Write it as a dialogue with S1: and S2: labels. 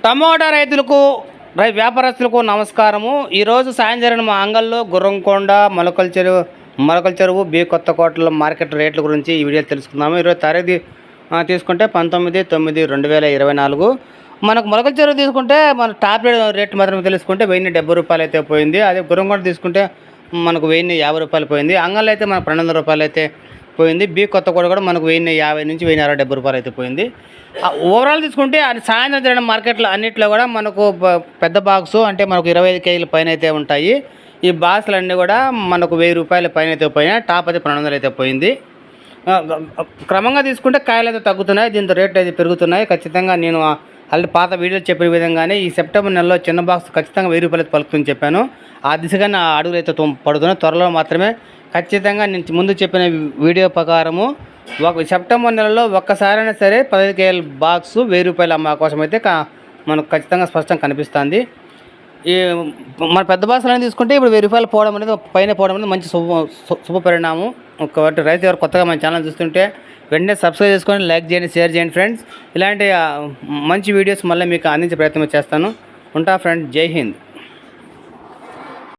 S1: Tomato రైతులకు వ్యాపారస్తులకు నమస్కారము. ఈరోజు సాయంత్రం మా అంగల్లో గుర్రంకొండ మొలకల చెరువు బి కొత్తకోటలో మార్కెట్ రేట్ల గురించి ఈ వీడియో తెలుసుకుందాము. 20 తారీఖు తీసుకుంటే 19/9/2024. మనకు మొలకల చెరువు తీసుకుంటే మన టాప్ రేట్ మాత్రం తెలుసుకుంటే 1070 రూపాయలు అయితే పోయింది. అదే గుర్రంకొండ తీసుకుంటే మనకు 1050 రూపాయలు పోయింది. అంగల్లో అయితే మనకు 1200 రూపాయలు అయితే పోయింది. బి కొత్తకోట కూడా మనకు 1050 నుంచి 1070 రూపాయలు అయితే పోయింది. ఓవరాల్ తీసుకుంటే అది సాయంత్రం జరిగిన మార్కెట్లో అన్నింటిలో కూడా మనకు పెద్ద బాక్సు అంటే మనకు 25 కేజీల పైన అయితే ఉంటాయి. ఈ బాక్సులు అన్నీ కూడా మనకు 1000 రూపాయల పైన అయితే పోయినాయి. టాప్ అయితే 1200 అయితే పోయింది. క్రమంగా తీసుకుంటే కాయలు అయితే తగ్గుతున్నాయి, దీంతో రేట్లు అయితే పెరుగుతున్నాయి. ఖచ్చితంగా నేను ఆల్రెడీ పాత వీడియోలు చెప్పిన విధంగానే ఈ సెప్టెంబర్ నెలలో చిన్న బాక్స్ ఖచ్చితంగా 1000 రూపాయలు పలుకుతుందని చెప్పాను. ఆ దిశగానే అడుగులు అయితే పడుతున్నాయి. త్వరలో మాత్రమే ఖచ్చితంగా నేను ముందు చెప్పిన వీడియో ప్రకారము సెప్టెంబర్ నెలలో ఒక్కసారైనా సరే 15 కేజీల బాక్సు 1000 రూపాయలు అమ్మ కోసం అయితే మనకు ఖచ్చితంగా స్పష్టంగా కనిపిస్తుంది. ఈ మన పెద్ద బాక్సులు తీసుకుంటే ఇప్పుడు 1000 రూపాయలు పోవడం అనేది పైన పోవడం అనేది మంచి శుభ పరిణామం. ఒకటి రైతు ఎవరు కొత్తగా మన ఛానల్ చూస్తుంటే వెంటనే సబ్స్క్రైబ్ చేసుకొని లైక్ చేయండి, షేర్ చేయండి ఫ్రెండ్స్. ఇలాంటి మంచి వీడియోస్ మళ్ళీ మీకు అందించే ప్రయత్నం చేస్తాను. ఉంటా ఫ్రెండ్స్, జై హింద్.